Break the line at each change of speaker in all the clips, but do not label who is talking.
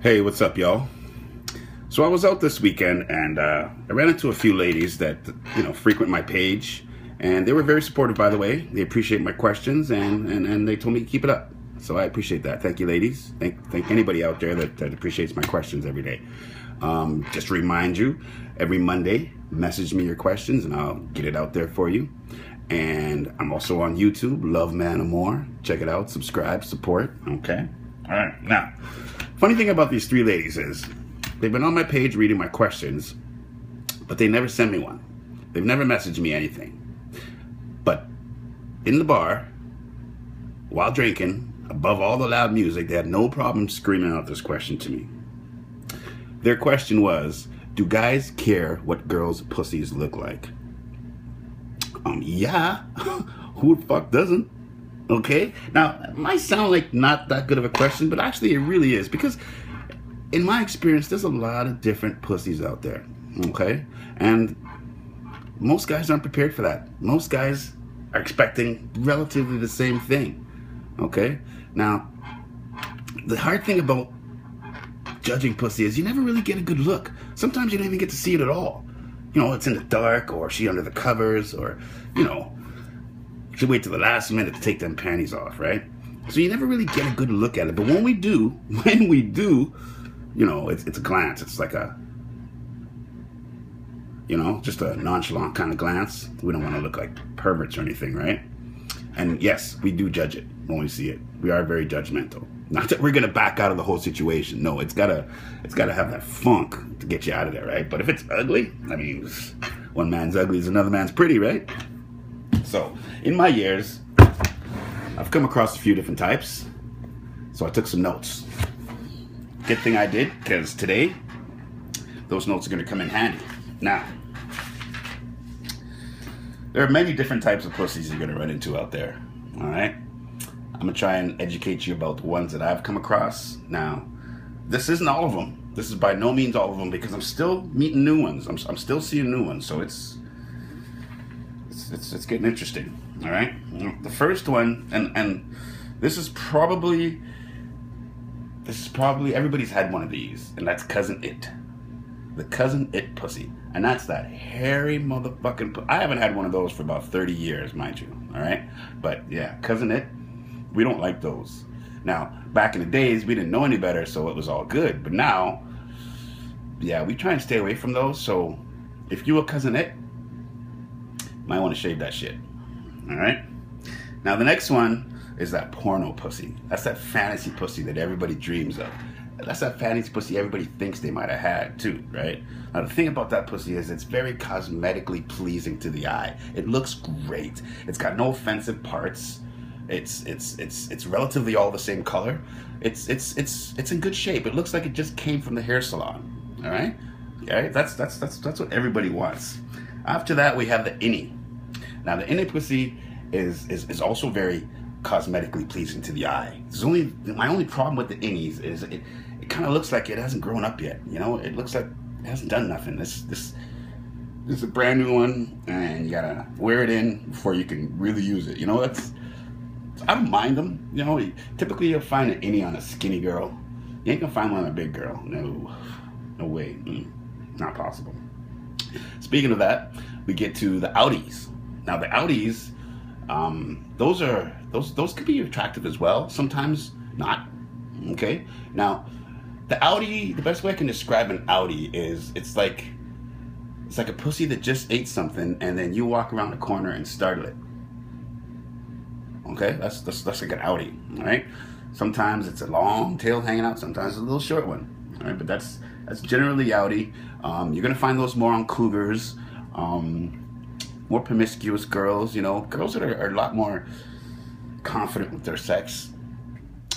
Hey, what's up, y'all? So I was out this weekend and I ran into a few ladies that, frequent my page, and they were very supportive, by the way. They appreciate my questions and they told me to keep it up. So I appreciate that. Thank you, ladies. Thank anybody out there that appreciates my questions every day. Just to remind you, every Monday, message me your questions and I'll get it out there for you. And I'm also on YouTube, Love Man Amore. Check it out, subscribe, support, okay? All right, now, funny thing about these three ladies is they've been on my page reading my questions, but they never sent me one. They've never messaged me anything. But in the bar, while drinking, above all the loud music, they had no problem screaming out this question to me. Their question was, do guys care what girls' pussies look like? Yeah. Who the fuck doesn't? Okay? Now, it might sound like not that good of a question, but actually it really is, because in my experience, there's a lot of different pussies out there. Okay? And most guys aren't prepared for that. Most guys are expecting relatively the same thing. Okay? Now, the hard thing about judging pussy is you never really get a good look. Sometimes you don't even get to see it at all. It's in the dark, or she under the covers, or, she wait till the last minute to take them panties off, right? So you never really get a good look at it. But when we do, it's a glance. It's like just a nonchalant kind of glance. We don't want to look like perverts or anything, right? And yes, we do judge it when we see it. We are very judgmental. Not that we're gonna back out of the whole situation. No, it's gotta have that funk to get you out of there, right? But if it's ugly, I mean, one man's ugly is another man's pretty, right? So, in my years, I've come across a few different types. So I took some notes. Good thing I did, because today, those notes are gonna come in handy. Now, there are many different types of pussies you're gonna run into out there, all right? I'm gonna try and educate you about the ones that I've come across. Now, this isn't all of them. This is by no means all of them, because I'm still meeting new ones. I'm still seeing new ones, so it's getting interesting. All right. The first one, and this is probably everybody's had one of these, and that's Cousin It, the Cousin It pussy, and that's that hairy motherfucking. I haven't had one of those for about 30 years, mind you. All right, but yeah, Cousin It. We don't like those. Now, back in the days, we didn't know any better, so it was all good. But now, yeah, we try and stay away from those. So, if you a Cousin It, might want to shave that shit. All right? Now, the next one is that porno pussy. That's that fantasy pussy that everybody dreams of. That's that fantasy pussy everybody thinks they might have had, too, right? Now, the thing about that pussy is it's very cosmetically pleasing to the eye. It looks great. It's got no offensive parts. It's relatively all the same color. It's in good shape. It looks like it just came from the hair salon. All right, yeah, that's what everybody wants. After that, we have the innie. Now, the innie pussy is also very cosmetically pleasing to the eye. My only problem with the innies is it kind of looks like it hasn't grown up yet. It looks like it hasn't done nothing. This is a brand new one, and you gotta wear it in before you can really use it. I don't mind them. Typically you'll find an innie on a skinny girl. You ain't gonna find one on a big girl. No way. Not possible. Speaking of that, we get to the outies. Now the outies, those could be attractive as well. Sometimes not. Okay. Now the outie, the best way I can describe an outie is it's like a pussy that just ate something and then you walk around the corner and startle it. Okay, that's like an outie, all right? Sometimes it's a long tail hanging out, sometimes it's a little short one, all right? But that's generally outie. You're gonna find those more on cougars, more promiscuous girls, girls that are a lot more confident with their sex.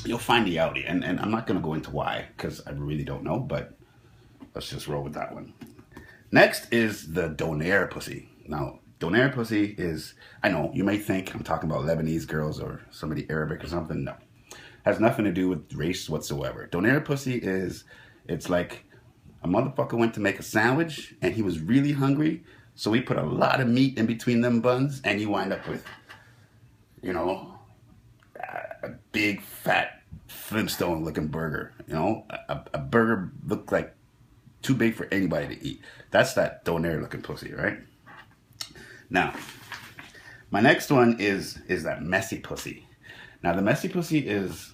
You'll find the outie, and I'm not gonna go into why, because I really don't know, but let's just roll with that one. Next is the donair pussy. Now, donair pussy is, I know, you may think I'm talking about Lebanese girls or somebody Arabic or something. No. Has nothing to do with race whatsoever. Donair pussy it's like a motherfucker went to make a sandwich and he was really hungry, so he put a lot of meat in between them buns and you wind up with, a big fat Flintstone looking burger. You know, a burger looked like too big for anybody to eat. That's that donair looking pussy, right? Now, my next one is that messy pussy. Now, the messy pussy is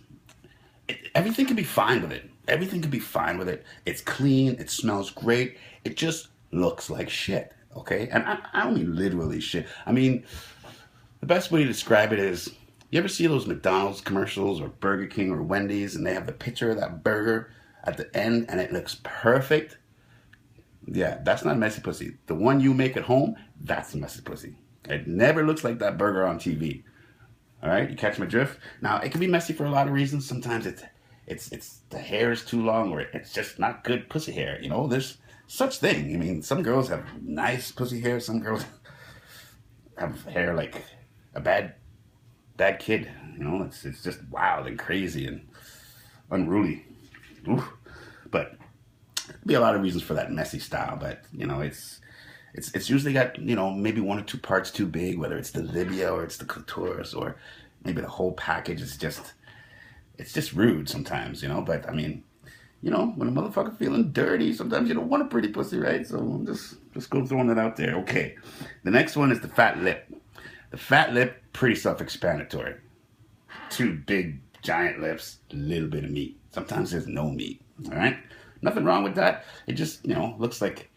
everything can be fine with it. Everything can be fine with it. It's clean. It smells great. It just looks like shit. Okay, and I don't mean literally shit. I mean, the best way to describe it is, you ever see those McDonald's commercials or Burger King or Wendy's, and they have the picture of that burger at the end and it looks perfect? Yeah, that's not messy pussy. The one you make at home, that's the messy pussy. It never looks like that burger on TV. All right, you catch my drift? Now, it can be messy for a lot of reasons. Sometimes it's the hair is too long, or it's just not good pussy hair. You know, there's such thing. I mean, some girls have nice pussy hair. Some girls have hair like a bad kid. You know, it's just wild and crazy and unruly. Oof. But there'd be a lot of reasons for that messy style. But you know, it's usually got, you know, maybe one or two parts too big, whether it's the labia or it's the clitoris or maybe the whole package. It's just rude sometimes, you know. But I mean, you know, when a motherfucker feeling dirty, sometimes you don't want a pretty pussy, right? So I'm just go throwing that out there. Okay. The next one is the fat lip. The fat lip, pretty self-explanatory. Two big, giant lips, a little bit of meat. Sometimes there's no meat, all right? Nothing wrong with that. It just, you know, looks like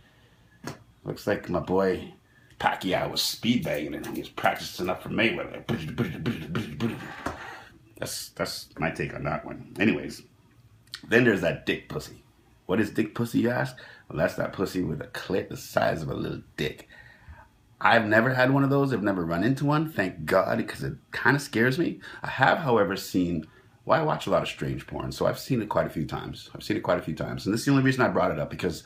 my boy Pacquiao was speed banging and he was practicing up for Mayweather. That's my take on that one. Anyways. Then there's that dick pussy. What is dick pussy, you ask? Well, that's that pussy with a clit the size of a little dick. I've never had one of those. I've never run into one, thank God, because it kind of scares me. I have, however, seen, well, I watch a lot of strange porn, so I've seen it quite a few times. And this is the only reason I brought it up, because,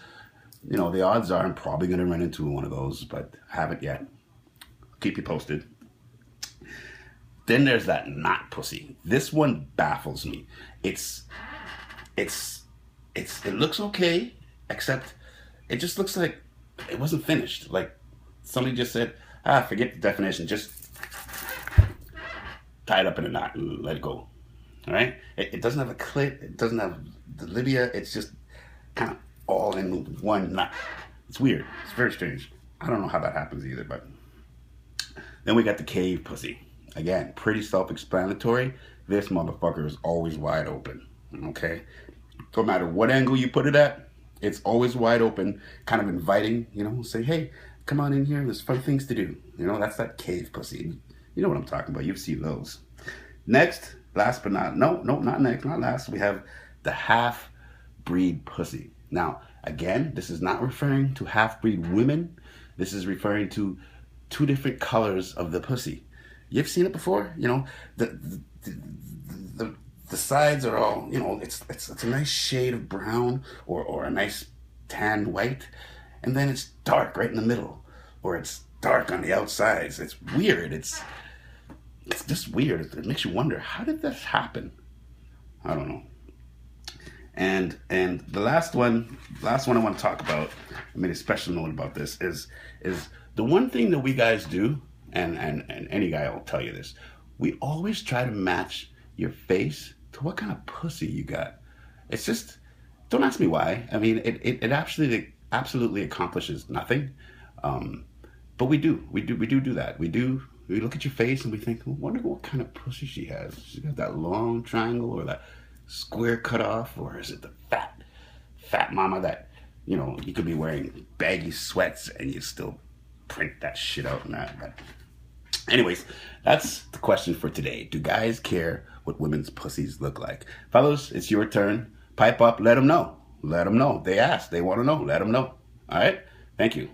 you know, the odds are I'm probably going to run into one of those, but I haven't yet. I'll keep you posted. Then there's that knot pussy. This one baffles me. It looks okay, except it just looks like it wasn't finished. Like somebody just said, forget the definition, just tie it up in a knot and let it go. All right? It doesn't have a clit, it doesn't have the labia, it's just kind of all in one knot. It's weird. It's very strange. I don't know how that happens either, but then we got the cave pussy. Again, pretty self-explanatory. This motherfucker is always wide open. Okay? No matter what angle you put it at, it's always wide open, kind of inviting, you know, say, hey, come on in here, there's fun things to do. You know, that's that cave pussy. You know what I'm talking about. You've seen those. Next, last but not last, we have the half-breed pussy. Now, again, this is not referring to half-breed women. This is referring to two different colors of the pussy. You've seen it before? You know, the sides are all, you know, it's a nice shade of brown or a nice tan white, and then it's dark right in the middle, or it's dark on the outsides. It's weird. It's just weird. It makes you wonder, how did this happen? I don't know. And the last one I want to talk about, I made a special note about this, is the one thing that we guys do, and any guy will tell you this, we always try to match your face to what kind of pussy you got. It's just, don't ask me why. I mean, it absolutely accomplishes nothing. But we do that. We look at your face and we think, well, wonder what kind of pussy she has. She got that long triangle or that square cut off, or is it the fat mama that, you know, you could be wearing baggy sweats and you still print that shit out and that. But anyways, that's the question for today. Do guys care what women's pussies look like? Fellas, it's your turn. Pipe up, let them know. Let them know. They asked, they want to know. Let them know. All right? Thank you.